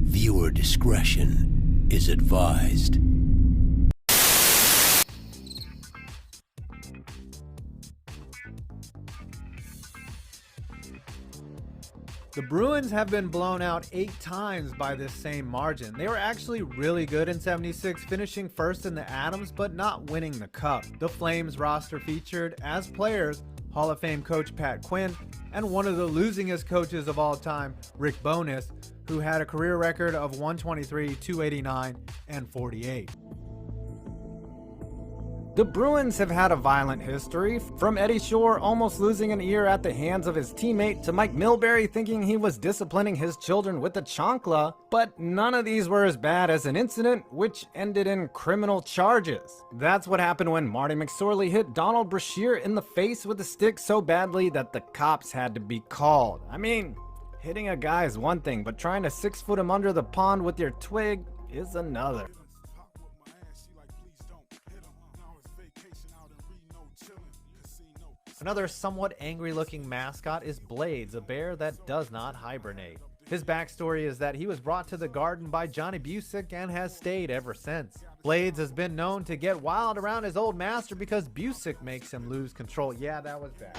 Viewer discretion is advised. The Bruins have been blown out 8 times by this same margin. They were actually really good in '76, finishing first in the Adams, but not winning the Cup. The Flames roster featured, as players, Hall of Fame coach Pat Quinn, and one of the losingest coaches of all time, Rick Bowness, who had a career record of 123, 289, and 48. The Bruins have had a violent history, from Eddie Shore almost losing an ear at the hands of his teammate to Mike Milbury thinking he was disciplining his children with a chancla, but none of these were as bad as an incident which ended in criminal charges. That's what happened when Marty McSorley hit Donald Brashear in the face with a stick so badly that the cops had to be called. I mean, hitting a guy is one thing, but trying to 6-foot him under the pond with your twig is another. Another somewhat angry-looking mascot is Blades, a bear that does not hibernate. His backstory is that he was brought to the garden by Johnny Busick and has stayed ever since. Blades has been known to get wild around his old master because Busick makes him lose control. Yeah, that was bad.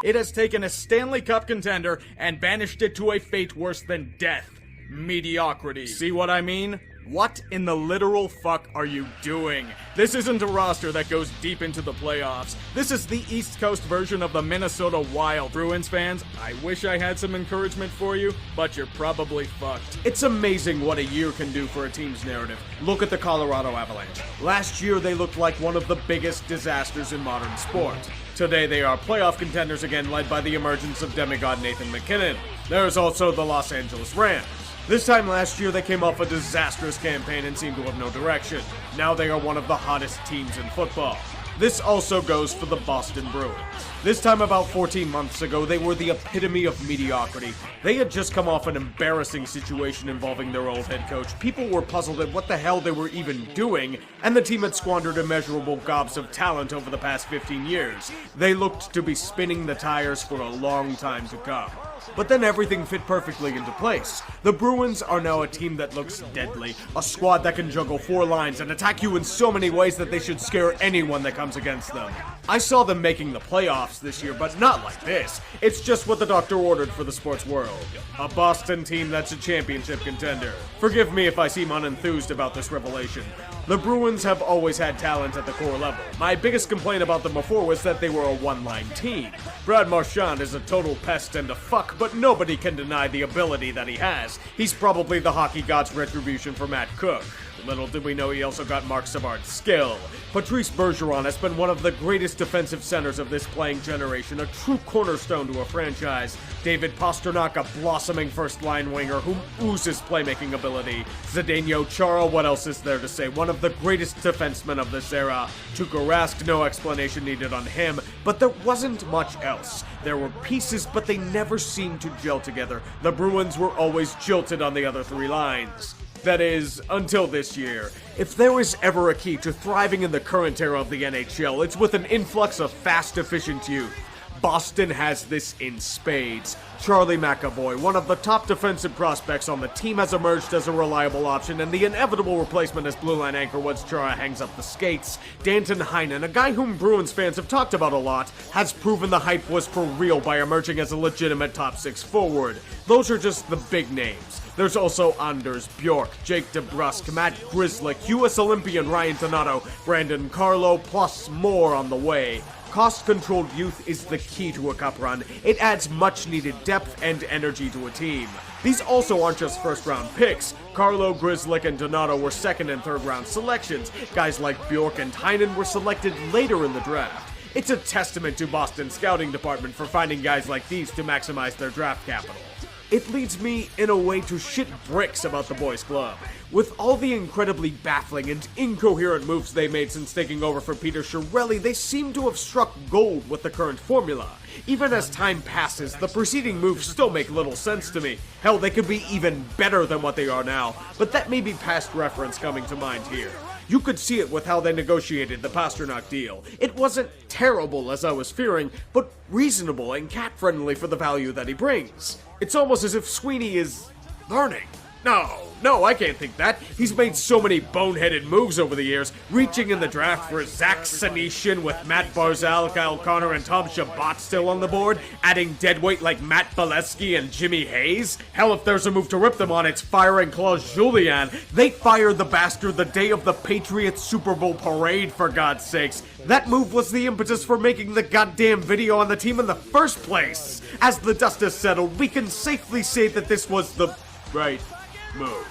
It has taken a Stanley Cup contender and banished it to a fate worse than death. Mediocrity. See what I mean? What in the literal fuck are you doing? This isn't a roster that goes deep into the playoffs. This is the East Coast version of the Minnesota Wild. Bruins fans, I wish I had some encouragement for you, but you're probably fucked. It's amazing what a year can do for a team's narrative. Look at the Colorado Avalanche. Last year they looked like one of the biggest disasters in modern sport. Today they are playoff contenders again, led by the emergence of demigod Nathan MacKinnon. There's also the Los Angeles Rams. This time last year, they came off a disastrous campaign and seemed to have no direction. Now they are one of the hottest teams in football. This also goes for the Boston Bruins. This time about 14 months ago, they were the epitome of mediocrity. They had just come off an embarrassing situation involving their old head coach. People were puzzled at what the hell they were even doing, and the team had squandered immeasurable gobs of talent over the past 15 years. They looked to be spinning the tires for a long time to come. But then everything fit perfectly into place. The Bruins are now a team that looks deadly, a squad that can juggle 4 lines and attack you in so many ways that they should scare anyone that comes against them. I saw them making the playoffs this year, but not like this. It's just what the doctor ordered for the sports world. A Boston team that's a championship contender. Forgive me if I seem unenthused about this revelation. The Bruins have always had talent at the core level. My biggest complaint about them before was that they were a one-line team. Brad Marchand is a total pest and a fuck, but nobody can deny the ability that he has. He's probably the hockey god's retribution for Matt Cook. Little did we know he also got Marc Savard's skill. Patrice Bergeron has been one of the greatest defensive centers of this playing generation, a true cornerstone to a franchise. David Pastrnak, a blossoming first-line winger who oozes playmaking ability. Zdeno Chara, what else is there to say? One of the greatest defensemen of this era. Tuukka Rask, no explanation needed on him, but there wasn't much else. There were pieces, but they never seemed to gel together. The Bruins were always jilted on the other 3 lines. That is, until this year. If there was ever a key to thriving in the current era of the NHL, it's with an influx of fast, efficient youth. Boston has this in spades. Charlie McAvoy, one of the top defensive prospects on the team, has emerged as a reliable option, and the inevitable replacement as blue line anchor once Chara hangs up the skates. Danton Heinen, a guy whom Bruins fans have talked about a lot, has proven the hype was for real by emerging as a legitimate top 6 forward. Those are just the big names. There's also Anders Bjork, Jake DeBrusk, Matt Grzelcyk, US Olympian Ryan Donato, Brandon Carlo, plus more on the way. Cost-controlled youth is the key to a cup run. It adds much-needed depth and energy to a team. These also aren't just first-round picks. Carlo, Grzelcyk, and Donato were second- and third-round selections. Guys like Bjork and Heinen were selected later in the draft. It's a testament to Boston's scouting department for finding guys like these to maximize their draft capital. It leads me, in a way, to shit bricks about the boys' club. With all the incredibly baffling and incoherent moves they made since taking over for Peter Chiarelli, they seem to have struck gold with the current formula. Even as time passes, the preceding moves still make little sense to me. Hell, they could be even better than what they are now, but that may be past reference coming to mind here. You could see it with how they negotiated the Pastrnak deal. It wasn't terrible, as I was fearing, but reasonable and cap-friendly for the value that he brings. It's almost as if Sweeney is learning. No, I can't think that. He's made so many boneheaded moves over the years, reaching in the draft for Zach Senyshyn with Matt Barzal, Kyle Connor, and Tom Shabbat still on the board, adding deadweight like Matt Bolesky and Jimmy Hayes. Hell, if there's a move to rip them on, it's firing Claude Julien. They fired the bastard the day of the Patriots Super Bowl parade, for God's sakes. That move was the impetus for making the goddamn video on the team in the first place. As the dust has settled, we can safely say that this was the right move.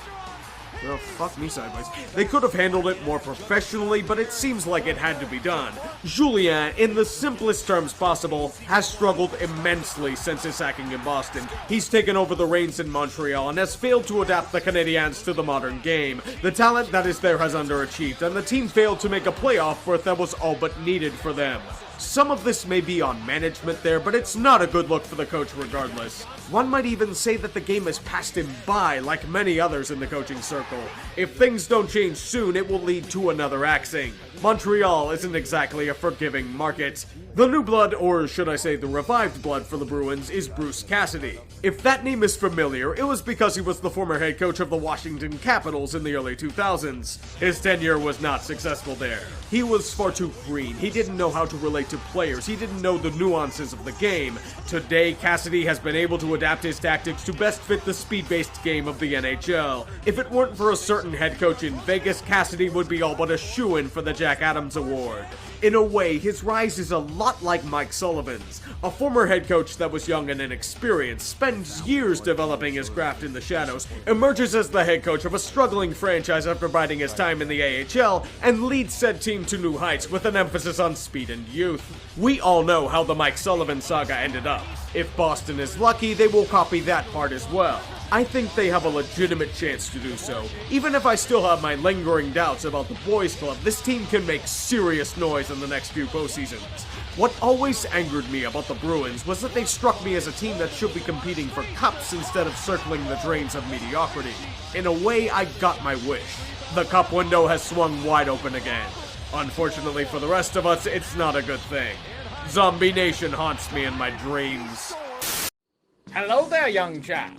Oh, fuck me sideways. They could have handled it more professionally, but it seems like it had to be done. Julien, in the simplest terms possible, has struggled immensely since his sacking in Boston. He's taken over the reins in Montreal and has failed to adapt the Canadiens to the modern game. The talent that is there has underachieved, and the team failed to make a playoff berth that was all but needed for them. Some of this may be on management there, but it's not a good look for the coach regardless. One might even say that the game has passed him by, like many others in the coaching circle. If things don't change soon, it will lead to another axing. Montreal isn't exactly a forgiving market. The new blood, or should I say the revived blood for the Bruins, is Bruce Cassidy. If that name is familiar, it was because he was the former head coach of the Washington Capitals in the early 2000s. His tenure was not successful there. He was far too green. He didn't know how to relate to players. He didn't know the nuances of the game. Today, Cassidy has been able to adapt his tactics to best fit the speed-based game of the NHL. If it weren't for a certain head coach in Vegas, Cassidy would be all but a shoo-in for the Jack Adams Award. In a way, his rise is a lot like Mike Sullivan's. A former head coach that was young and inexperienced, spends years developing his craft in the shadows, emerges as the head coach of a struggling franchise after biding his time in the AHL, and leads said team to new heights with an emphasis on speed and youth. We all know how the Mike Sullivan saga ended up. If Boston is lucky, they will copy that part as well. I think they have a legitimate chance to do so. Even if I still have my lingering doubts about the boys club, this team can make serious noise in the next few postseasons. What always angered me about the Bruins was that they struck me as a team that should be competing for cups instead of circling the drains of mediocrity. In a way, I got my wish. The cup window has swung wide open again. Unfortunately for the rest of us, it's not a good thing. Zombie Nation haunts me in my dreams. Hello there, young chap.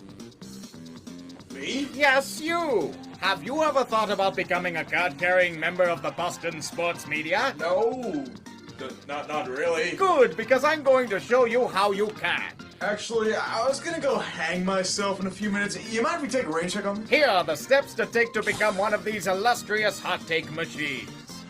Me? Yes, you. Have you ever thought about becoming a card-carrying member of the Boston sports media? No, not really. Good, because I'm going to show you how you can. Actually, I was gonna go hang myself in a few minutes. You mind if we take a rain check on me? Here are the steps to take to become one of these illustrious hot take machines.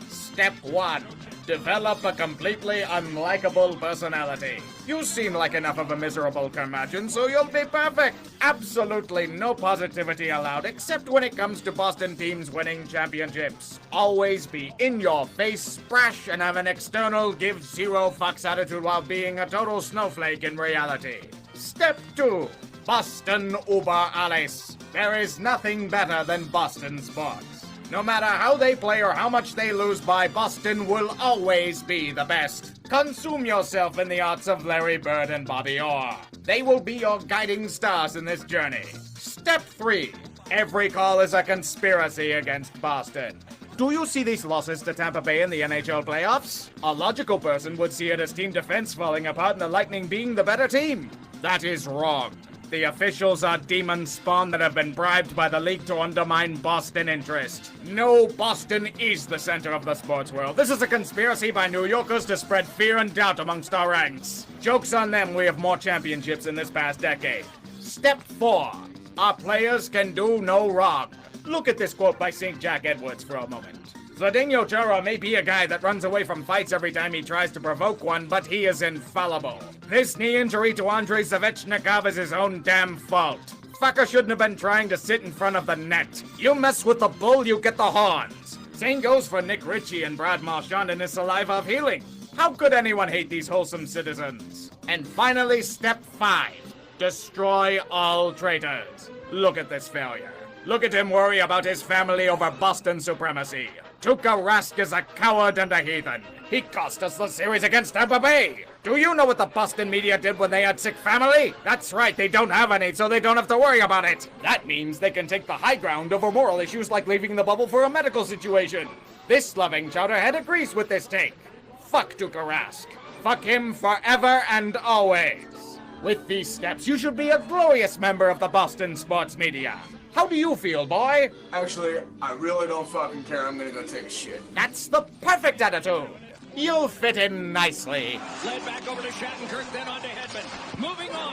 Step 1. Develop a completely unlikable personality. You seem like enough of a miserable curmudgeon, so you'll be perfect. Absolutely no positivity allowed, except when it comes to Boston teams winning championships. Always be in your face, brash, and have an external give zero fucks attitude while being a total snowflake in reality. Step 2. Boston über alles. There is nothing better than Boston sports. No matter how they play or how much they lose by, Boston will always be the best. Consume yourself in the arts of Larry Bird and Bobby Orr. They will be your guiding stars in this journey. Step 3. Every call is a conspiracy against Boston. Do you see these losses to Tampa Bay in the NHL playoffs? A logical person would see it as team defense falling apart and the Lightning being the better team. That is wrong. The officials are demon spawn that have been bribed by the league to undermine Boston interest. No, Boston is the center of the sports world. This is a conspiracy by New Yorkers to spread fear and doubt amongst our ranks. Joke's on them, we have more championships in this past decade. Step 4. Our players can do no wrong. Look at this quote by St. Jack Edwards for a moment. Zdeno Chara may be a guy that runs away from fights every time he tries to provoke one, but he is infallible. This knee injury to Andrei Svechnikov is his own damn fault. Fucker shouldn't have been trying to sit in front of the net. You mess with the bull, you get the horns. Same goes for Nick Ritchie and Brad Marchand and his saliva of healing. How could anyone hate these wholesome citizens? And finally, step 5. Destroy all traitors. Look at this failure. Look at him worry about his family over Boston supremacy. Tuukka Rask is a coward and a heathen. He cost us the series against Tampa Bay. Do you know what the Boston media did when they had sick family? That's right, they don't have any, so they don't have to worry about it. That means they can take the high ground over moral issues like leaving the bubble for a medical situation. This loving chowderhead agrees with this take. Fuck Tuukka Rask. Fuck him forever and always. With these steps, you should be a glorious member of the Boston sports media. How do you feel, boy? Actually, I really don't fucking care. I'm gonna go take a shit. That's the perfect attitude. You'll fit in nicely. Led back over to Shattenkirk, then on to Hedman. Moving on.